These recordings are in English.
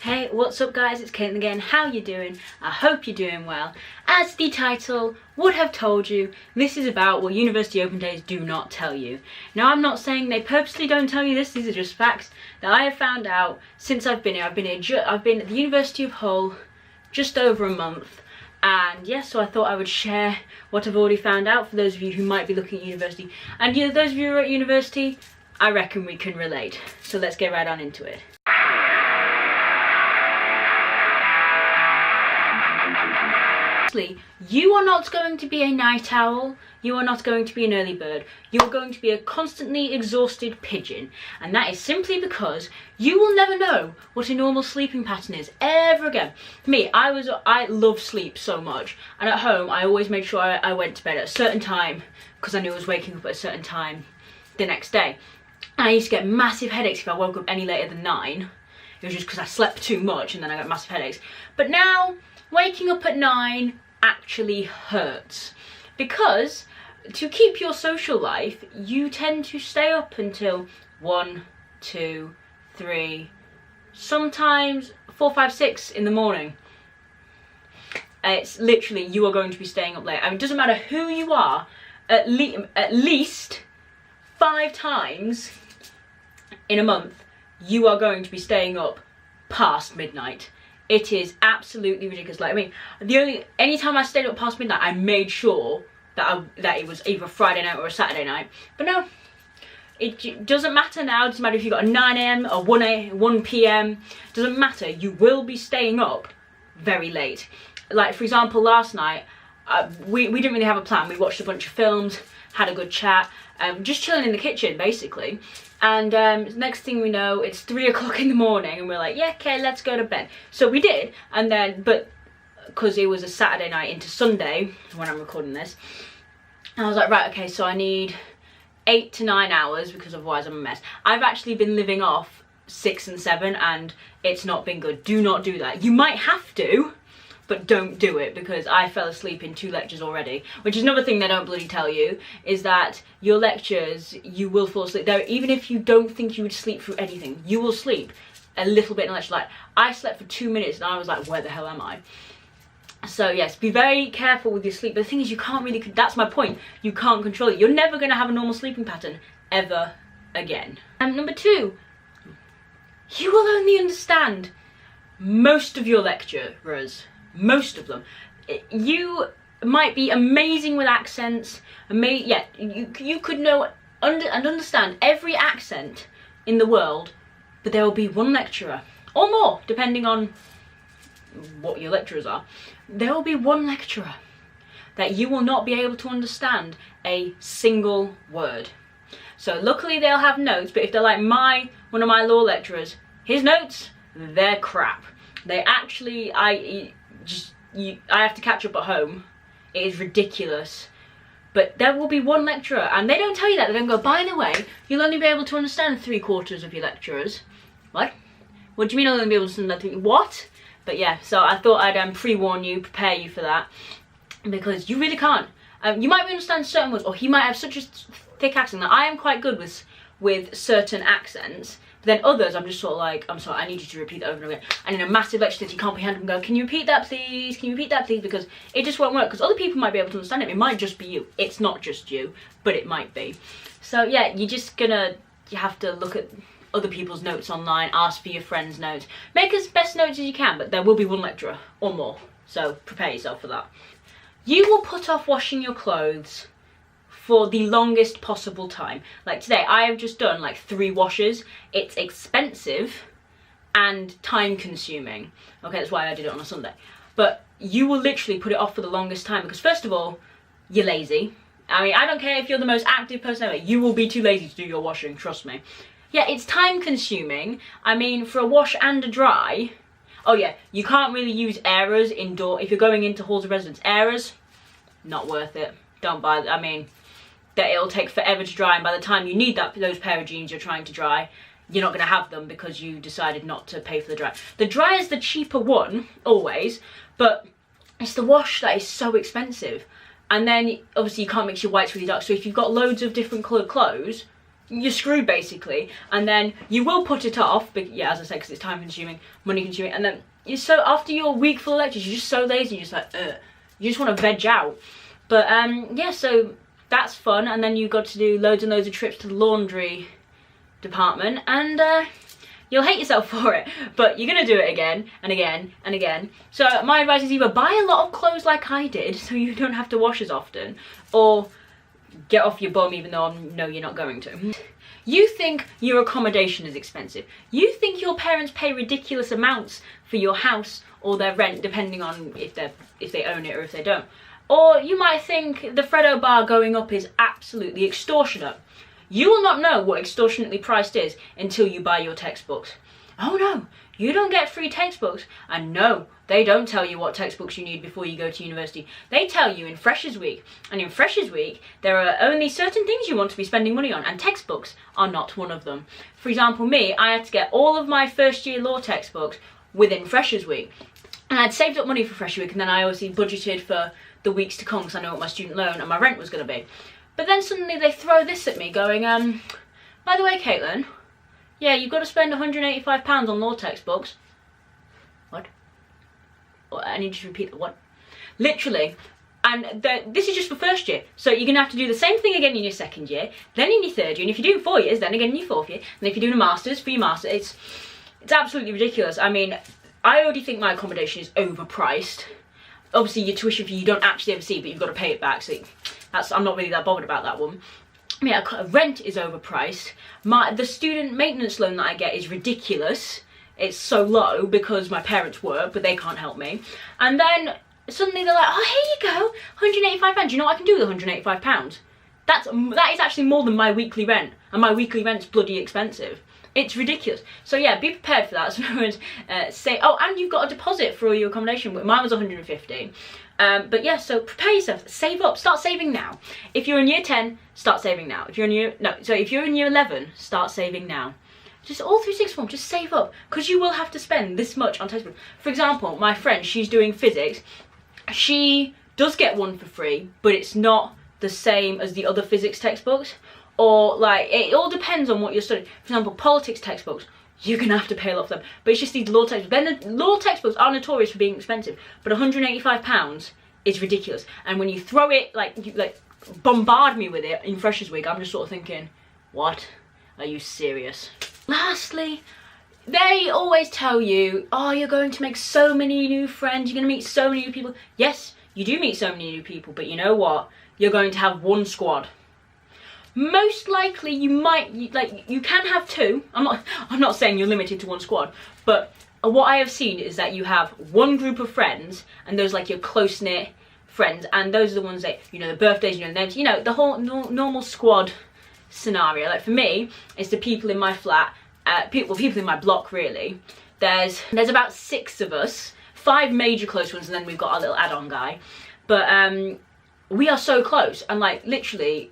Hey, what's up guys, it's Caitlin again. How you doing? I hope you're doing well. As the title would have told you, this is about what University Open Days do not tell you. Now I'm not saying they purposely don't tell you this, these are just facts that I have found out since I've been here. I've been at the University of Hull just over a month, and yes, so I thought I would share what I've already found out for those of you who might be looking at university. And you know, those of you who are at university, I reckon we can relate. So let's get right on into it. You are not going to be a night owl, you are not going to be an early bird, you're going to be a constantly exhausted pigeon, and that is simply because you will never know what a normal sleeping pattern is ever again. Me, I love sleep so much, and at home I always made sure I went to bed at a certain time because I knew I was waking up at a certain time the next day. And I used to get massive headaches if I woke up any later than 9. It was just because I slept too much and then I got massive headaches. But now, waking up at 9 actually hurts, because to keep your social life you tend to stay up until 1, 2, 3, sometimes 4, 5, 6 in the morning. It's literally, you are going to be staying up late. I mean, it doesn't matter who you are, at least 5 times in a month you are going to be staying up past midnight. It is absolutely ridiculous. Like, I mean, anytime I stayed up past midnight, I made sure that it was either a Friday night or a Saturday night. But no, it doesn't matter now. It doesn't matter if you've got a 9 AM or 1 PM. Doesn't matter. You will be staying up very late. Like, for example, last night, we didn't really have a plan. We watched a bunch of films, had a good chat, just chilling in the kitchen, basically. And next thing we know, it's 3 o'clock in the morning, and we're like, yeah, okay, let's go to bed. So we did, and then, but because it was a Saturday night into Sunday when I'm recording this, I was like, right, okay, so I need 8 to 9 hours, because otherwise I'm a mess. I've actually been living off 6 and 7, and it's not been good. Do not do that. You might have to, but don't do it, because I fell asleep in 2 lectures already. Which is another thing they don't bloody tell you, is that your lectures, you will fall asleep. Though, even if you don't think you would sleep through anything, you will sleep a little bit in a lecture. Like, I slept for 2 minutes and I was like, where the hell am I? So yes, be very careful with your sleep. But the thing is, you can't really, that's my point, you can't control it. You're never going to have a normal sleeping pattern ever again. And number 2, you will only understand most of your lecturers. Most of them. You might be amazing with accents, yeah, you could know and understand every accent in the world, but there will be one lecturer, or more, depending on what your lecturers are. There will be one lecturer that you will not be able to understand a single word. So luckily they'll have notes, but if they're like one of my law lecturers, his notes, they're crap. They actually, I have to catch up at home. It is ridiculous. But there will be one lecturer, and they don't tell you that. They don't go, by the way, you'll only be able to understand 3/4 of your lecturers. What? What do you mean I'll only be able to understand what? But yeah, so I thought I'd pre-warn you, prepare you for that, because you really can't. You might understand certain words, or he might have such a thick accent that I am quite good with certain accents. But then others, I'm just sort of like, I'm sorry, I need you to repeat that over and over again. And in a massive lecture that you can't comprehend, and go, can you repeat that please? Can you repeat that please? Because it just won't work, because other people might be able to understand it. It might just be you. It's not just you, but it might be. So yeah, you have to look at other people's notes online, ask for your friends' notes. Make as best notes as you can, but there will be one lecturer or more. So prepare yourself for that. You will put off washing your clothes for the longest possible time. Like today, I have just done like 3 washes. It's expensive and time consuming. Okay, that's why I did it on a Sunday. But you will literally put it off for the longest time, because first of all, you're lazy. I mean, I don't care if you're the most active person ever, you will be too lazy to do your washing, trust me. Yeah, it's time consuming. I mean, for a wash and a dry, oh yeah, you can't really use airers indoor. If you're going into halls of residence, airers, not worth it. Don't buy, I mean, that it'll take forever to dry, and by the time you need those pair of jeans you're trying to dry, you're not going to have them because you decided not to pay for the dry. The dry is the cheaper one, always, but it's the wash that is so expensive. And then, obviously, you can't mix your whites with your darks, so if you've got loads of different coloured clothes, you're screwed basically. And then you will put it off, but yeah, as I said, because it's time consuming, money consuming, and then you're so, after your week full of lectures, you're just so lazy, you're just like, you just want to veg out. But yeah, so that's fun. And then you got to do loads and loads of trips to the laundry department, and you'll hate yourself for it, but you're gonna do it again and again and again. So my advice is either buy a lot of clothes like I did, so you don't have to wash as often, or get off your bum even though I know you're not going to. You think your accommodation is expensive. You think your parents pay ridiculous amounts for your house or their rent, depending on if they own it or if they don't. Or you might think the Freddo bar going up is absolutely extortionate. You will not know what extortionately priced is until you buy your textbooks. Oh no, you don't get free textbooks. And no, they don't tell you what textbooks you need before you go to university. They tell you in Freshers Week. And in Freshers Week, there are only certain things you want to be spending money on, and textbooks are not one of them. For example, me, I had to get all of my first year law textbooks within Freshers Week. And I'd saved up money for Freshers Week, and then I obviously budgeted for the weeks to come because I know what my student loan and my rent was going to be. But then suddenly they throw this at me going, by the way, Caitlin, yeah, you've got to spend £185 on law textbooks. What? I need you to repeat the what? Literally. And this is just for first year. So you're going to have to do the same thing again in your second year, then in your third year, and if you're doing 4 years, then again in your fourth year, and if you're doing a master's, for your master, it's absolutely ridiculous. I mean, I already think my accommodation is overpriced. Obviously, your tuition fee you don't actually ever see, but you've got to pay it back, so I'm not really that bothered about that one. I mean, rent is overpriced. The student maintenance loan that I get is ridiculous. It's so low because my parents work, but they can't help me. And then suddenly they're like, oh, here you go, £185. Do you know what I can do with £185? That is actually more than my weekly rent, and my weekly rent's bloody expensive. It's ridiculous. So yeah, be prepared for that. So no one's say, oh, and you've got a deposit for all your accommodation. Mine was 150. But yeah, so prepare yourself, save up, start saving now. If you're in year 10, start saving now. If you're in year 11, start saving now. Just all through sixth form, just save up, because you will have to spend this much on textbooks. For example, my friend, she's doing physics. She does get one for free, but it's not the same as the other physics textbooks. Or like, it all depends on what you're studying. For example, politics textbooks, you're gonna have to pay a lot for them. But it's just these law textbooks. Then the law textbooks are notorious for being expensive, but £185 is ridiculous. And when you throw it, you bombard me with it in Freshers Week, I'm just sort of thinking, what? Are you serious? Lastly, they always tell you, oh, you're going to make so many new friends, you're gonna meet so many new people. Yes, you do meet so many new people, but you know what? You're going to have one squad. Most likely you can have two. I'm not saying you're limited to one squad, but what I have seen is that you have one group of friends, and those like your close-knit friends, and those are the ones that, you know, the birthdays, you know, names, you know, the whole normal squad scenario. Like for me, it's the people in my flat, people in my block really. There's about 6 of us, 5 major close ones, and then we've got our little add-on guy. But we are so close, and like literally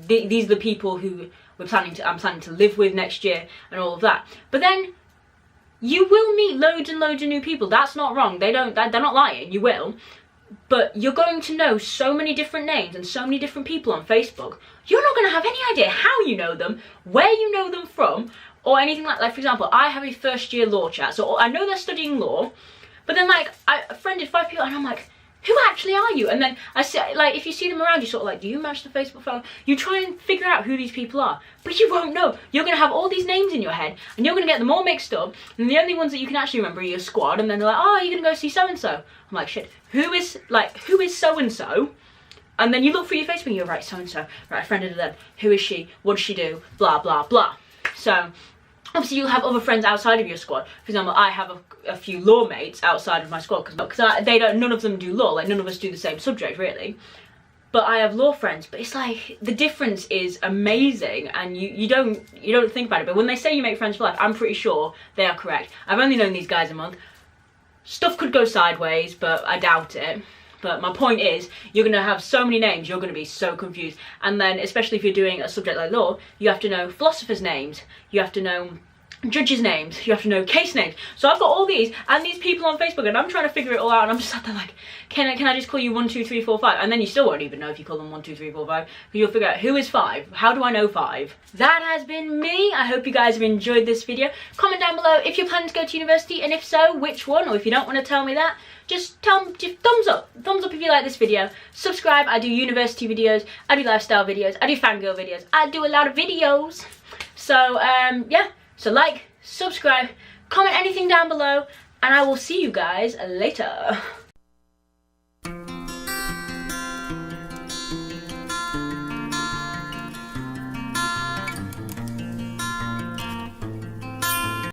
these are the people who I'm planning to live with next year and all of that. But then you will meet loads and loads of new people. That's not wrong. They're not lying. You will. But you're going to know so many different names and so many different people on Facebook. You're not going to have any idea how you know them, where you know them from, or anything like that. Like for example, I have a first year law chat, so I know they're studying law, but then like I friended 5 people and I'm like, who actually are you? And then I say, like, if you see them around, you sort of like, do you match the Facebook photo? You try and figure out who these people are, but you won't know. You're going to have all these names in your head, and you're going to get them all mixed up, and the only ones that you can actually remember are your squad, and then they're like, oh, you're going to go see so-and-so. I'm like, shit, who is so-and-so? And then you look through your Facebook, and you're right, so-and-so, right, I friended them. Who is she? What does she do? Blah, blah, blah. So obviously you'll have other friends outside of your squad. For example, I have a few law mates outside of my squad because none of them do law, like none of us do the same subject really. But I have law friends, but it's like the difference is amazing, and you don't think about it. But when they say you make friends for life, I'm pretty sure they are correct. I've only known these guys a month. Stuff could go sideways, but I doubt it. But my point is, you're going to have so many names, you're going to be so confused. And then, especially if you're doing a subject like law, you have to know philosophers' names. You have to know judges' names, you have to know case names. So I've got all these and these people on Facebook, and I'm trying to figure it all out, and I'm just sat there like, can I just call you 1, 2, 3, 4, 5? And then you still won't even know if you call them 1, 2, 3, 4, 5, because you'll figure out who is 5. How do I know 5? That has been me. I hope you guys have enjoyed this video. Comment down below if you're planning to go to university, and if so, which one, or if you don't want to tell me that, just thumbs up if you like this video. Subscribe. I do university videos, I do lifestyle videos, I do fangirl videos, I do a lot of videos. So yeah, so like, subscribe, comment anything down below, and I will see you guys later.